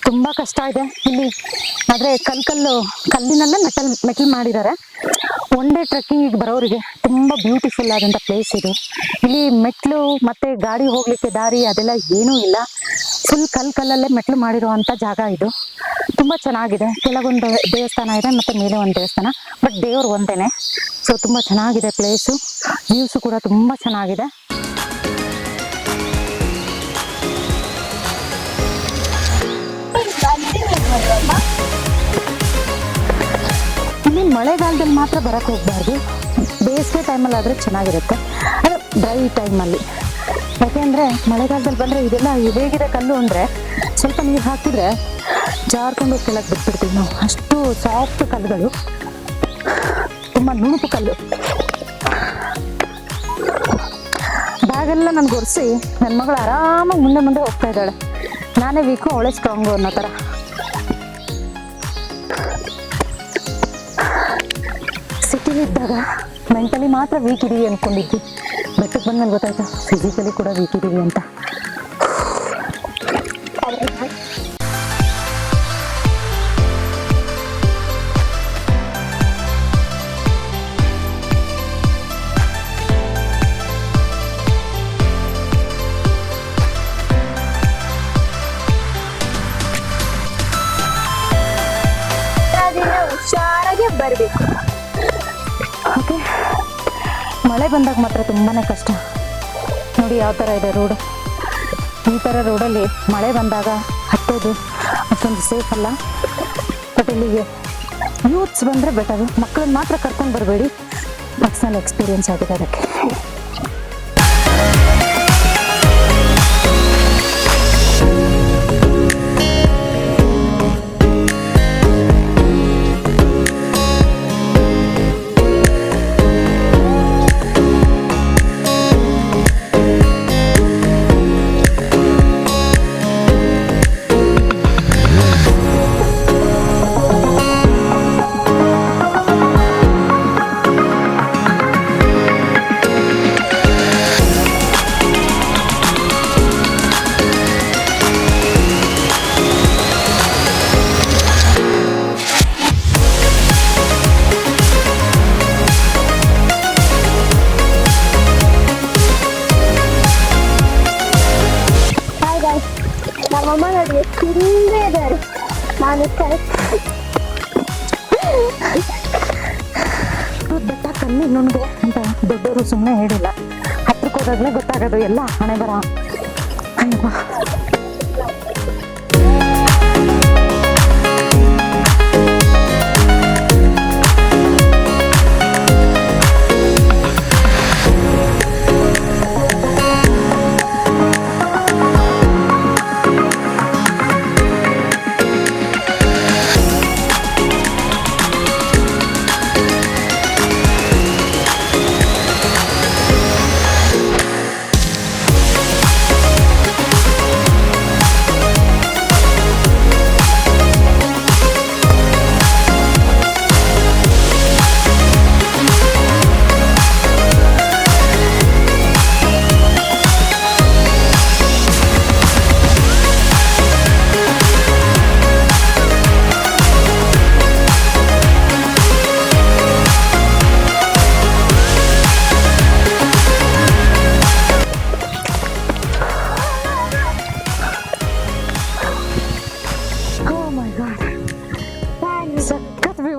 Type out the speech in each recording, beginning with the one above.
ತುಂಬಾ ಕಷ್ಟ ಇದೆ ಇಲ್ಲಿ. ಆದ್ರೆ ಕಲ್ಲಿನಲ್ಲೇ ಮೆಟಲ್ ಮಾಡಿದ್ದಾರೆ. ಒನ್ ಡೇ ಟ್ರೆಕ್ಕಿಂಗ್ ಬರೋರಿಗೆ ತುಂಬಾ ಬ್ಯೂಟಿಫುಲ್ ಆದಂತ ಪ್ಲೇಸ್ ಇದು. ಇಲ್ಲಿ ಮೆಟ್ಲು ಮತ್ತೆ ಗಾಡಿ ಹೋಗ್ಲಿಕ್ಕೆ ದಾರಿ ಅದೆಲ್ಲ ಏನೂ ಇಲ್ಲ. ಫುಲ್ ಕಲ್ಲಲ್ಲೇ ಮೆಟ್ಲು ಮಾಡಿರುವಂತ ಜಾಗ ಇದು. ತುಂಬಾ ಚೆನ್ನಾಗಿದೆ. ಕೆಳಗೊಂದು ದೇವಸ್ಥಾನ ಇದೆ, ಮತ್ತೆ ಮೇಲೆ ಒಂದು ದೇವಸ್ಥಾನ, ಬಟ್ ದೇವ್ರು ಒಂದೇನೆ. ಸೊ ತುಂಬಾ ಚೆನ್ನಾಗಿದೆ ಪ್ಲೇಸು. ವ್ಯೂಸ್ ಕೂಡ ತುಂಬಾ ಚೆನ್ನಾಗಿದೆ. ಇಲ್ಲಿ ಮಳೆಗಾಲದಲ್ಲಿ ಮಾತ್ರ ಬರಕ್ ಹೋಗ್ಬಾರ್ದು. ಬೇಸಿಗೆ ಟೈಮಲ್ಲಿ ಆದ್ರೆ ಚೆನ್ನಾಗಿರುತ್ತೆ, ಅದು ಡ್ರೈ ಟೈಮಲ್ಲಿ. ಯಾಕೆಂದ್ರೆ ಮಳೆಗಾಲದಲ್ಲಿ ಬಂದ್ರೆ ಇದೆಲ್ಲ ಹೇಗಿದೆ ಕಲ್ಲು ಅಂದ್ರೆ ಸ್ವಲ್ಪ ನೀರು ಹಾಕಿದ್ರೆ ಜಾರ್ಕೊಂಡು ಕೆಳಗೆ ಬಿಟ್ಬಿಡ್ತೀವಿ ನಾವು. ಅಷ್ಟು ಸಾಫ್ಟ್ ಕಲ್ಲುಗಳು, ತುಂಬಾ ನುಣುಪು ಕಲ್ಲು. ಬ್ಯಾಗೆಲ್ಲ ನನ್ಗೆ ಒರೆಸಿ ನನ್ನ ಮಗಳು ಆರಾಮಾಗಿ ಮುಂದೆ ಹೋಗ್ತಾ ಇದ್ದಾಳೆ. ನಾನೇ ವೀಕು, ಅವಳೇ ಸ್ಟ್ರಾಂಗು ಅನ್ನೋ ಥರ. ಸಿಟಿಲಿದ್ದಾಗ ಮೆಂಟಲಿ ಮಾತ್ರ ವೀಕ್ ಇದೀವಿ ಅನ್ಕೊಂಡಿದ್ವಿ. ಬೆಟ್ಟಕ್ಕೆ ಬಂದ್ಮೇಲೆ ಗೊತ್ತಾಯ್ತು ಫಿಸಿಕಲಿ ಕೂಡ ವೀಕ್ ಇದೀವಿ ಅಂತ. ಹುಷಾರಾಗಿ ಬರ್ಬೇಕು. ಓಕೆ, ಮಳೆ ಬಂದಾಗ ಮಾತ್ರ ತುಂಬಾನೇ ಕಷ್ಟ. ನೋಡಿ ಯಾವ ಥರ ಇದೆ ರೋಡ್. ಈ ಥರ ರೋಡಲ್ಲಿ ಮಳೆ ಬಂದಾಗ ಹತ್ತೋದು ಅಷ್ಟೊಂದು ಸೇಫ್ ಅಲ್ಲ. ಬಟ್ ಇಲ್ಲಿಗೆ ಯೂತ್ಸ್ ಬಂದರೆ ಬೆಟರು. ಮಕ್ಕಳನ್ನ ಮಾತ್ರ ಕರ್ಕೊಂಡು ಬರಬೇಡಿ. ಪರ್ಸನಲ್ ಎಕ್ಸ್ಪೀರಿಯನ್ಸ್ ಆಗಿದೆ ಅದಕ್ಕೆ. ನಮ್ಮಮ್ಮ ನೋಡಿ ತಿಂದೇ ಇದ್ದಾರೆ. ನಾನು ಬೆಟ್ಟ ಕಮ್ಮಿ ನುಣ್ಗೆ ಅಂತ ದೊಡ್ಡವರು ಸುಮ್ಮನೆ ಹೇಳಿಲ್ಲ. ಹತ್ರಕ್ಕೆ ಹೋದಾಗ್ಲೇ ಗೊತ್ತಾಗೋದು ಎಲ್ಲ ಹಣೆ ಬರ. ಸಖತ್ ವ್ಯೂ.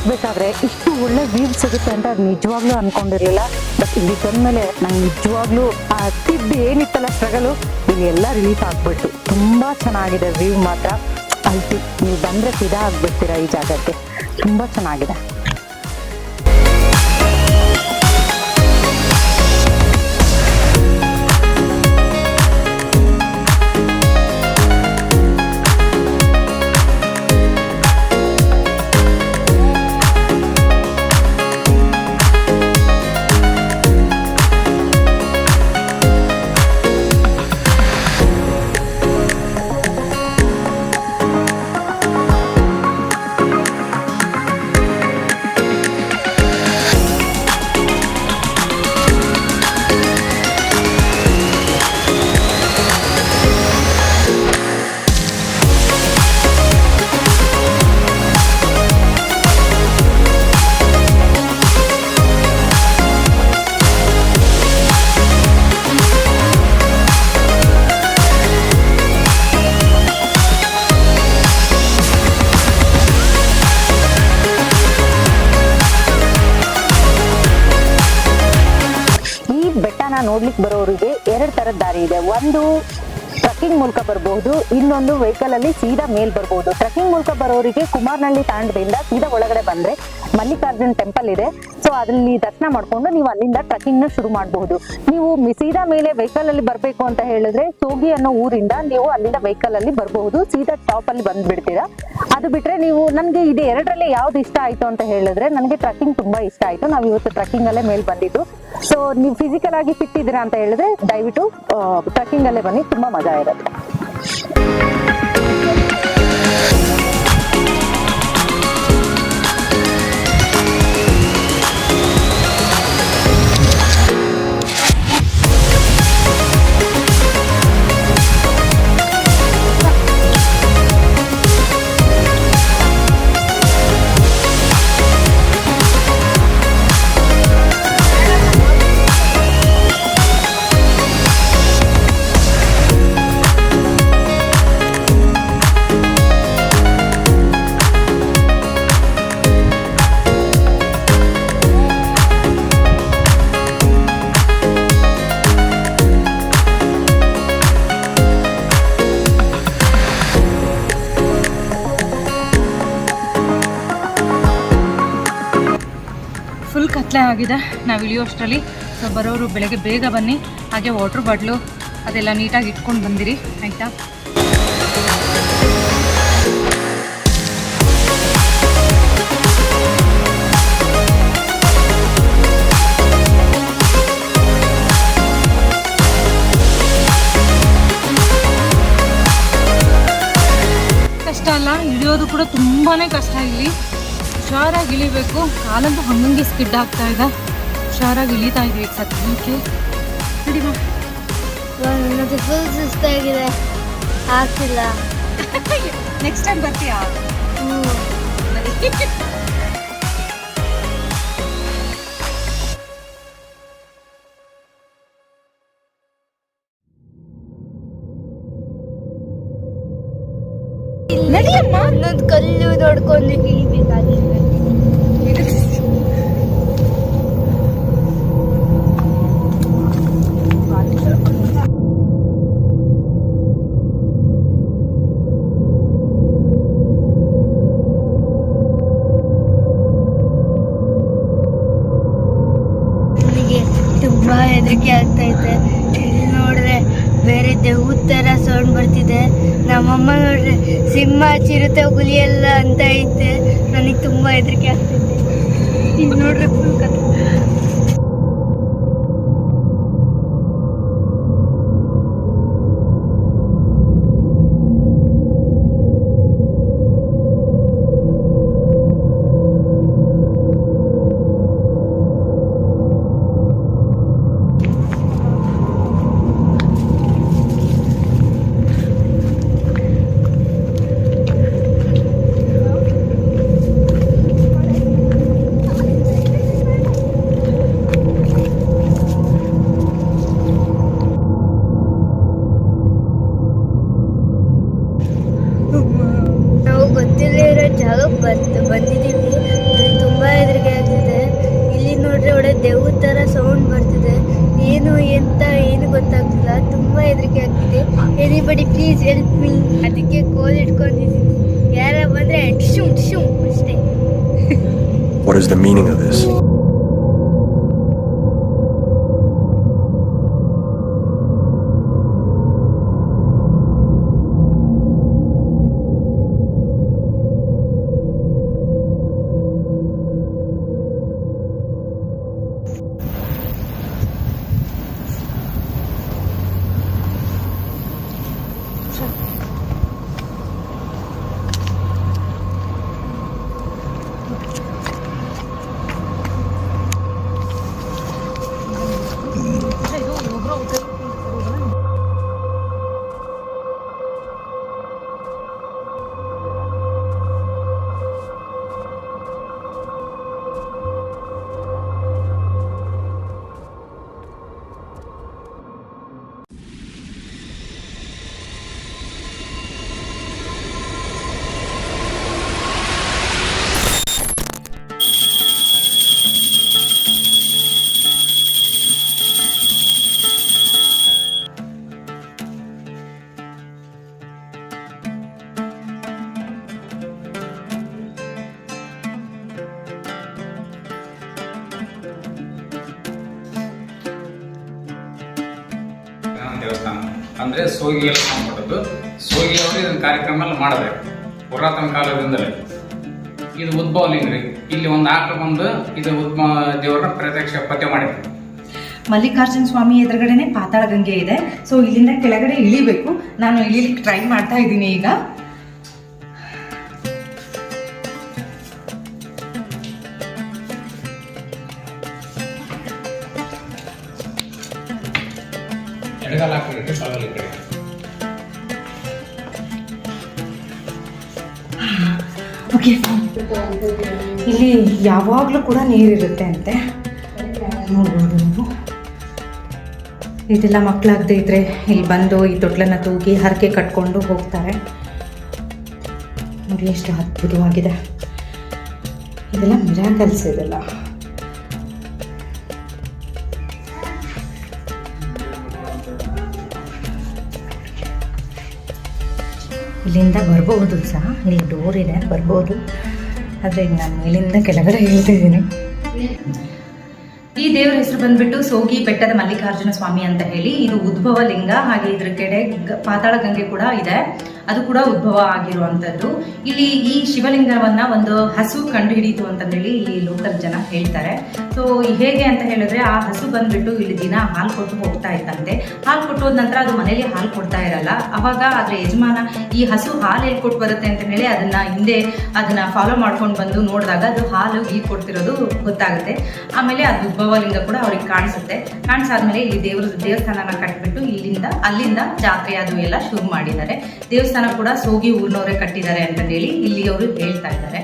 ಬೇಕಾದ್ರೆ ಇಷ್ಟು ಒಳ್ಳೆ ವ್ಯೂ ಸಿಗುತ್ತೆ ಅಂತ ಅದು ನಿಜವಾಗ್ಲೂ ಅನ್ಕೊಂಡಿರ್ಲಿಲ್ಲ. ಬಟ್ ಇಲ್ಲಿ ಬಂದ್ಮೇಲೆ ನಂಗೆ ನಿಜವಾಗ್ಲೂ ಆ ತಿದ್ದು ಏನಿತ್ತಲ್ಲ ಸ್ಟ್ರಗಲು ಇಲ್ಲಿ ಎಲ್ಲ ರಿಲೀಫ್ ಆಗ್ಬಿಟ್ಟು ತುಂಬಾ ಚೆನ್ನಾಗಿದೆ ವ್ಯೂ ಮಾತ್ರ. ಅಲ್ಲಿ ನೀವು ಬಂದ್ರೆ ಫಿದಾ ಆಗ್ಬಿಡ್ತೀರಾ ಈ ಜಾಗಕ್ಕೆ. ತುಂಬಾ ಚೆನ್ನಾಗಿದೆ. ಬೆಟ್ಟನ ನೋಡ್ಲಿಕ್ಕೆ ಬರೋರಿಗೆ 2 ತರದ ದಾರಿ ಇದೆ. ಒಂದು ಟ್ರಕ್ಕಿಂಗ್ ಮೂಲಕ ಬರಬಹುದು, ಇನ್ನೊಂದು ವೆಹಿಕಲ್ ಅಲ್ಲಿ ಸೀದಾ ಮೇಲ್ ಬರಬಹುದು. ಟ್ರಕ್ಕಿಂಗ್ ಮೂಲಕ ಬರೋರಿಗೆ ಕುಮಾರನಹಳ್ಳಿ ತಾಂಡದಿಂದ ಸೀದಾ ಒಳಗಡೆ ಬಂದ್ರೆ ಮಲ್ಲಿಕಾರ್ಜುನ್ ಟೆಂಪಲ್ ಇದೆ. ಸೊ ಅದ್ರಲ್ಲಿ ದರ್ಶನ ಮಾಡ್ಕೊಂಡು ನೀವು ಅಲ್ಲಿಂದ ಟ್ರಕ್ಕಿಂಗ್ ನ ಶುರು ಮಾಡಬಹುದು. ನೀವು ಸೀದಾ ಮೇಲೆ ವೆಹಿಕಲ್ ಅಲ್ಲಿ ಬರ್ಬೇಕು ಅಂತ ಹೇಳಿದ್ರೆ ಸೋಗಿ ಅನ್ನೋ ಊರಿಂದ ನೀವು ಅಲ್ಲಿಂದ ವೆಹಿಕಲ್ ಅಲ್ಲಿ ಬರಬಹುದು, ಸೀದಾ ಟಾಪ್ ಅಲ್ಲಿ ಬಂದ್ಬಿಡ್ತೀರಾ. ಅದು ಬಿಟ್ರೆ ನೀವು ನನ್ಗೆ ಇದು 2ರಲ್ಲಿ ಯಾವ್ದು ಇಷ್ಟ ಆಯ್ತು ಅಂತ ಹೇಳಿದ್ರೆ ನನಗೆ ಟ್ರಕ್ಕಿಂಗ್ ತುಂಬಾ ಇಷ್ಟ ಆಯ್ತು. ನಾವು ಇವತ್ತು ಟ್ರಕ್ಕಿಂಗ್ ಅಲ್ಲೇ ಮೇಲ್ ಬಂದಿದ್ದು. ಸೊ ನೀವು ಫಿಸಿಕಲ್ ಆಗಿ ಫಿಟ್ ಇದ್ದೀರಾ ಅಂತ ಹೇಳಿದ್ರೆ ದಯವಿಟ್ಟು ಟ್ರಕ್ಕಿಂಗ್ ಅಲ್ಲೇ ಬನ್ನಿ, ತುಂಬಾ ಮಜಾ ಇರುತ್ತೆ. ಫುಲ್ ಕತ್ಲೆ ಆಗಿದೆ ನಾವು ಇಳಿಯೋಷ್ಟರಲ್ಲಿ. ಸೊ ಬರೋರು ಬೆಳಗ್ಗೆ ಬೇಗ ಬನ್ನಿ, ಹಾಗೆ ವಾಟರ್ ಬಾಟ್ಲು ಅದೆಲ್ಲ ನೀಟಾಗಿ ಇಟ್ಕೊಂಡು ಬಂದಿರಿ ಆಯಿತಾ. ಕಷ್ಟ ಅಲ್ಲ, ಇಳಿಯೋದು ಕೂಡ ತುಂಬಾ ಕಷ್ಟ. ಇಲ್ಲಿ ಹುಷಾರಾಗಿ ಇಳಿಬೇಕು. ಕಾಲಂತೂ ಹಂಗಂಗೆ ಸ್ಕಿಡ್ ಆಗ್ತಾ ಇದೆ. ಹುಷಾರಾಗಿ ಇಳಿತಾ ಇದೀವಿ ಸದ್ಯಕ್ಕೆ. ನನಗೆ ಫುಲ್ ಸುಸ್ತಾಗಿದೆ, ಆಗ್ತಿಲ್ಲ. ನೆಕ್ಸ್ಟ್ ಟೈಮ್ ಬರ್ತೀಯಾ? ನಡಿಯಮ್ಮ, ಒಂದೊಂದು ಕಲ್ಲು ನೋಡ್ಕೊಂಡು ಇಳಿಬೇಕಾಗಿಲ್ಲ. ನನಗೆ ತುಂಬಾ ಹೆದರಿಕೆ ಆಗ್ತೈತೆ. ಇಲ್ಲಿ ನೋಡಿದ್ರೆ ಬೇರೆ ದೇವ್ರ ಥರ ಸೌಂಡ್ ಬರ್ತಿದೆ. ನಮ್ಮಮ್ಮ ನೋಡ್ರೆ ಸಿಂಹ, ಚಿರತೆ, ಹುಲಿ ಎಲ್ಲ ಅಂತ ಐತೆ. ನನಗೆ ತುಂಬಾ ಹೆದರಿಕೆ ಆಗ್ತೈತೆ. ಇಲ್ಲಿ ನೋಡ್ರೆ ಫುಲ್ ಕಥೆ. ನಾವು ಗೊತ್ತಿಲ್ಲ ಇರೋ ಜಾಗಕ್ಕೆ ಬಂದಿದ್ದೀವಿ. ನನಗೆ ತುಂಬಾ ಹೆದರಿಕೆ ಆಗ್ತಿದೆ. ಇಲ್ಲಿ ನೋಡ್ರೆ ಒಳ್ಳೆ ದೇವ್ರ ಥರ ಸೌಂಡ್ ಬರ್ತಿದೆ. ಏನು ಎಂತ ಏನು ಗೊತ್ತಾಗ್ತಿಲ್ಲ. ತುಂಬಾ ಹೆದರಿಕೆ ಆಗ್ತಿದೆ. Anybody please help me. ಅದಕ್ಕೆ ಕೋಲ್ ಇಟ್ಕೊಂಡಿದ್ದೀನಿ. ಯಾರ ಬಂದ್ರೆ ಟಿಶುಮ್ ಟಿಶುಮ್ ಅಷ್ಟೇ. What is the meaning of this? ಅಂದರೆ ಸೋಗಿಗೆಲ್ಲ ಸಂಬಂಧಪಟ್ಟದ್ದು. ಸೋಗಿ ಅವರು ಇದನ್ನ ಕಾರ್ಯಕ್ರಮ ಎಲ್ಲ ಮಾಡಿದೆ ಪುರಾತನ ಕಾಲದಿಂದಲೇ. ಇದು ಉದ್ಭವ ಲಿಂಗ ರೀ. ಇಲ್ಲಿ ಒಂದು ಆಕಳು ಬಂದು ಇದು ಉದ್ಭವ ದೇವರನ್ನ ಪ್ರತ್ಯಕ್ಷ ಪತ್ತೆ ಮಾಡಿದ್ರು. ಮಲ್ಲಿಕಾರ್ಜುನ ಸ್ವಾಮಿ ಎದುರುಗಡೆನೆ ಪಾತಾಳ ಗಂಗೆ ಇದೆ. ಸೊ ಇಲ್ಲಿಂದ ಕೆಳಗಡೆ ಇಳಿಬೇಕು. ನಾನು ಇಳಿಲಿಕ್ಕೆ ಟ್ರೈ ಮಾಡ್ತಾ ಇದ್ದೀನಿ ಈಗ. ಎಡಗಾಲ ಹಾಕಿಬಿಟ್ಟು ಬಲಗಾಲ ಈ ಕಡೆ. ಓಕೆ, ಇಲ್ಲಿ ಯಾವಾಗಲೂ ಕೂಡ ನೀರಿರುತ್ತೆ ಅಂತೆ, ನೋಡ್ಬೋದು ನೀವು. ಇದೆಲ್ಲ ಮಕ್ಕಳಾಗದೇ ಇದ್ರೆ ಇಲ್ಲಿ ಬಂದು ಈ ತೊಟ್ಲನ್ನ ತೂಗಿ ಹರಕೆ ಕಟ್ಕೊಂಡು ಹೋಗ್ತಾರೆ. ನೋಡಿ ಎಷ್ಟು ಅದ್ಭುತವಾಗಿದೆ. ಇದೆಲ್ಲ ಮಿರಾಕಲ್ಸ್ ಇದೆಲ್ಲ. ಇಲ್ಲಿಂದ ಬರ್ಬೋದು ಸಹ, ಇಲ್ಲಿ ಡೋರ್ ಇದೆ, ಬರ್ಬೋದು. ಆದರೆ ಈಗ ನಾನು ಮೇಲಿಂದ ಕೆಳಗಡೆ ಇಳ್ತಿದ್ದೀನಿ. ಈ ದೇವರ ಹೆಸರು ಬಂದ್ಬಿಟ್ಟು ಸೋಗಿ ಬೆಟ್ಟದ ಮಲ್ಲಿಕಾರ್ಜುನ ಸ್ವಾಮಿ ಅಂತ ಹೇಳಿ. ಇದು ಉದ್ಭವ ಲಿಂಗ. ಹಾಗೆ ಇದ್ರ ಕಡೆ ಪಾತಾಳ ಗಂಗೆ ಕೂಡ ಇದೆ, ಅದು ಕೂಡ ಉದ್ಭವ ಆಗಿರುವಂಥದ್ದು. ಇಲ್ಲಿ ಈ ಶಿವಲಿಂಗವನ್ನ ಒಂದು ಹಸು ಕಂಡು ಹಿಡಿಯಿತು ಅಂತಂದೇಳಿ ಇಲ್ಲಿ ಲೋಕಲ್ ಜನ ಹೇಳ್ತಾರೆ. ಸೊ ಹೇಗೆ ಅಂತ ಹೇಳಿದ್ರೆ, ಆ ಹಸು ಬಂದ್ಬಿಟ್ಟು ಇಲ್ಲಿ ದಿನ ಹಾಲು ಕೊಟ್ಟು ಹೋಗ್ತಾ ಇತ್ತಂತೆ. ಹಾಲು ಕೊಟ್ಟೋದ ನಂತರ ಅದು ಮನೇಲಿ ಹಾಲು ಕೊಡ್ತಾ ಇರಲ್ಲ. ಅವಾಗ ಅದ್ರ ಯಜಮಾನ ಈ ಹಸು ಹಾಲು ಎಲ್ಲಿ ಕೊಟ್ಟು ಬರುತ್ತೆ ಅಂತ ಹೇಳಿ ಅದನ್ನ ಫಾಲೋ ಮಾಡ್ಕೊಂಡು ಬಂದು ನೋಡಿದಾಗ ಅದು ಹಾಲು ಈಗ ಕೊಡ್ತಿರೋದು ಗೊತ್ತಾಗುತ್ತೆ. ಆಮೇಲೆ ಅದು ಉದ್ಭವ ಲಿಂಗ ಕೂಡ ಅವ್ರಿಗೆ ಕಾಣಿಸಾದ್ಮೇಲೆ ಇಲ್ಲಿ ದೇವಸ್ಥಾನನ ಕಟ್ಬಿಟ್ಟು ಅಲ್ಲಿಂದ ಜಾತ್ರೆ ಅದು ಎಲ್ಲ ಶುರು ಮಾಡಿದ್ದಾರೆ. ದೇವಸ್ಥಾನ ಕೂಡ ಸೋಗಿ ಊರಿನವರೇ ಕಟ್ಟಿದ್ದಾರೆ ಅಂತ ಹೇಳಿ ಇಲ್ಲಿ ಅವರು ಹೇಳ್ತಾ ಇದ್ದಾರೆ.